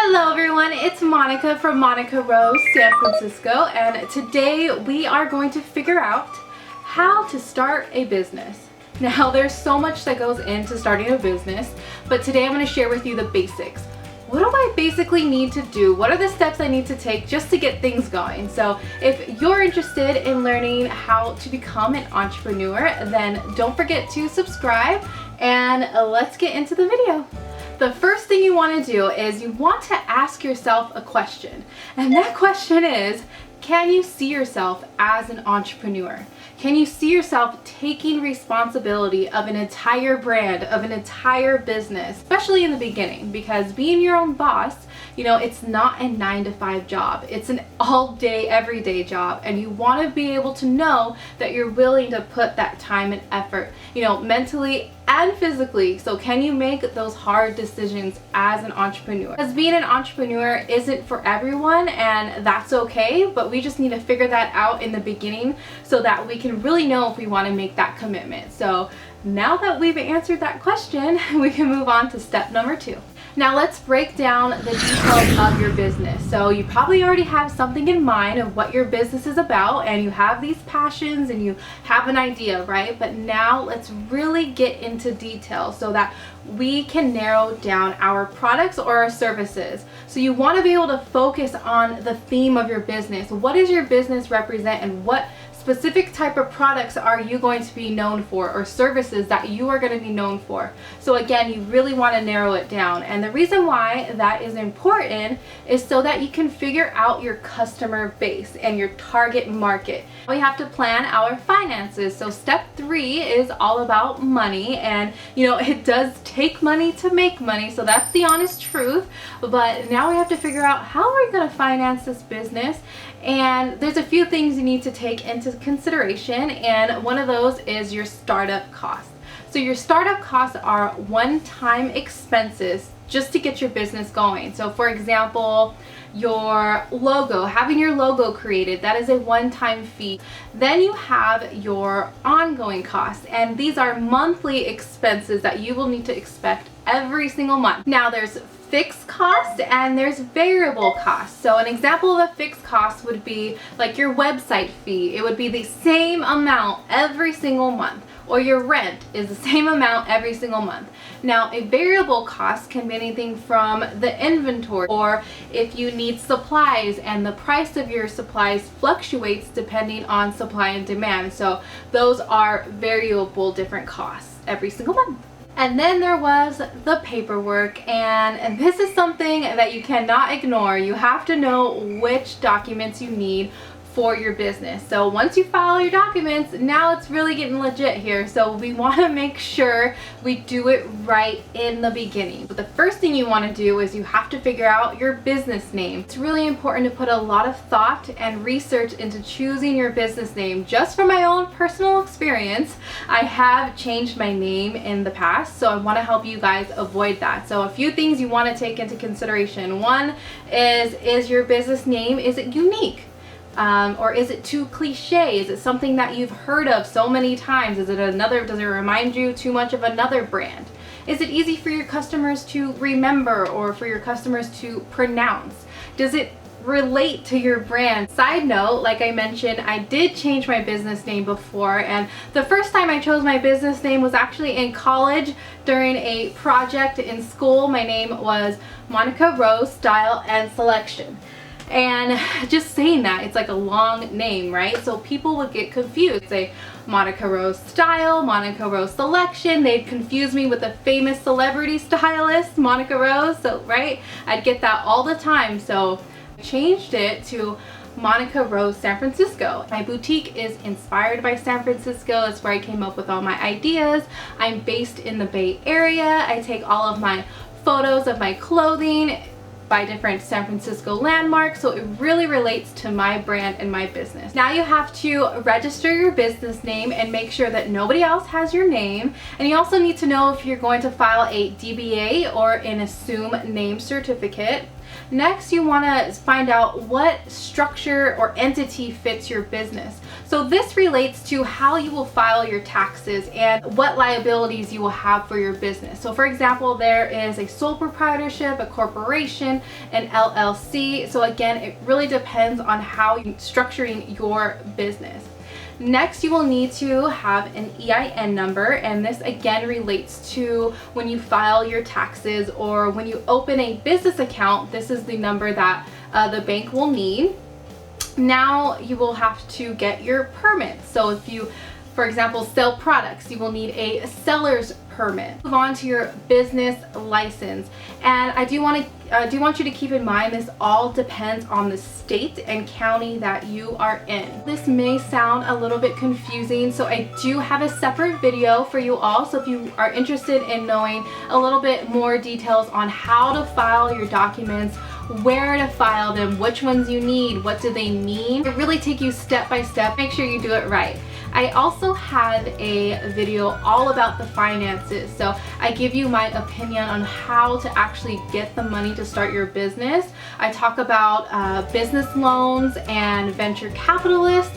Hello everyone, it's Monica from Monica Rose, San Francisco, and today we are going to figure out how to start a business. Now there's so much that goes into starting a business, but today I'm going to share with you the basics. What do I basically need to do? What are the steps I need to take just to get things going? So if you're interested in learning how to become an entrepreneur, then don't forget to subscribe and let's get into the video. The first thing you want to do is you want to ask yourself a question. And that question is, can you see yourself as an entrepreneur? Can you see yourself taking responsibility of an entire brand, of an entire business, especially in the beginning? Because being your own boss, it's not a 9-to-5 job. It's an all day, everyday job. And you want to be able to know that you're willing to put that time and effort, mentally and physically. So can you make those hard decisions as an entrepreneur? Because being an entrepreneur isn't for everyone, and that's okay, but we just need to figure that out in the beginning so that we can really know if we want to make that commitment. So now that we've answered that question, we can move on to step number 2. Now let's break down the details of your business. So you probably already have something in mind of what your business is about, and you have these passions and you have an idea, right? But now let's really get into detail so that we can narrow down our products or our services. So you want to be able to focus on the theme of your business. What does your business represent, and what specific type of products are you going to be known for, or services that you are going to be known for? So again, you really want to narrow it down. And the reason why that is important is so that you can figure out your customer base and your target market. We have to plan our finances. So step 3 is all about money, and it does take money to make money, so that's the honest truth. But now we have to figure out, how are we going to finance this business? And there's a few things you need to take into consideration, and one of those is your startup costs. So your startup costs are one-time expenses just to get your business going. So for example, your logo, having your logo created, that is a one-time fee. Then you have your ongoing costs, and these are monthly expenses that you will need to expect every single month. Now there's fixed costs and there's variable costs. So an example of a fixed cost would be like your website fee. It would be the same amount every single month, or your rent is the same amount every single month. Now a variable cost can be anything from the inventory, or if you need supplies and the price of your supplies fluctuates depending on supply and demand. So those are variable different costs every single month. And then there was the paperwork, and this is something that you cannot ignore. You have to know which documents you need for your business. So once you file your documents, now it's really getting legit here. So we want to make sure we do it right in the beginning. But the first thing you want to do is you have to figure out your business name. It's really important to put a lot of thought and research into choosing your business name. Just from my own personal experience, I have changed my name in the past, so I want to help you guys avoid that. So a few things you want to take into consideration. One is your business name, is it unique? Or is it too cliche? Is it something that you've heard of so many times? Does it remind you too much of another brand? Is it easy for your customers to remember, or for your customers to pronounce? Does it relate to your brand? Side note, like I mentioned, I did change my business name before, and the first time I chose my business name was actually in college during a project in school. My name was Monica Rose Style and Selection. And just saying that, it's like a long name, right? So people would get confused. Say Monica Rose Style, Monica Rose Selection. They'd confuse me with a famous celebrity stylist, Monica Rose. So, right? I'd get that all the time. So I changed it to Monica Rose San Francisco. My boutique is inspired by San Francisco. That's where I came up with all my ideas. I'm based in the Bay Area. I take all of my photos of my clothing by different San Francisco landmarks, so it really relates to my brand and my business. Now you have to register your business name and make sure that nobody else has your name, and you also need to know if you're going to file a DBA or an assume name certificate. Next, you want to find out what structure or entity fits your business. So this relates to how you will file your taxes and what liabilities you will have for your business. So for example, there is a sole proprietorship, a corporation, an LLC. So again, it really depends on how you're structuring your business. Next, you will need to have an EIN number, and this again relates to when you file your taxes or when you open a business account. This is the number that the bank will need. Now you will have to get your permits. So if you, for example, sell products, you will need a seller's permit. Move on to your business license. And I do want you to keep in mind this all depends on the state and county that you are in. This may sound a little bit confusing, so I do have a separate video for you all. So if you are interested in knowing a little bit more details on how to file your documents, where to file them, which ones you need, what do they mean, it really take you step by step. Make sure you do it right. I also have a video all about the finances, so I give you my opinion on how to actually get the money to start your business. I talk about business loans and venture capitalists,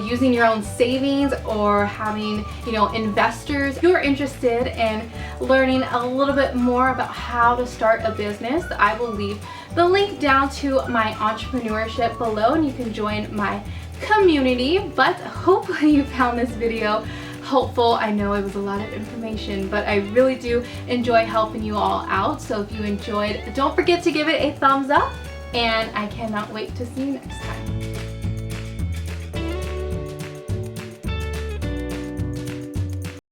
using your own savings or having, investors. If you're interested in learning a little bit more about how to start a business, I will leave the link down to my entrepreneurship below and you can join my community. But hopefully you found this video helpful. I know it was a lot of information, but I really do enjoy helping you all out. So if you enjoyed, don't forget to give it a thumbs up, and I cannot wait to see you next time.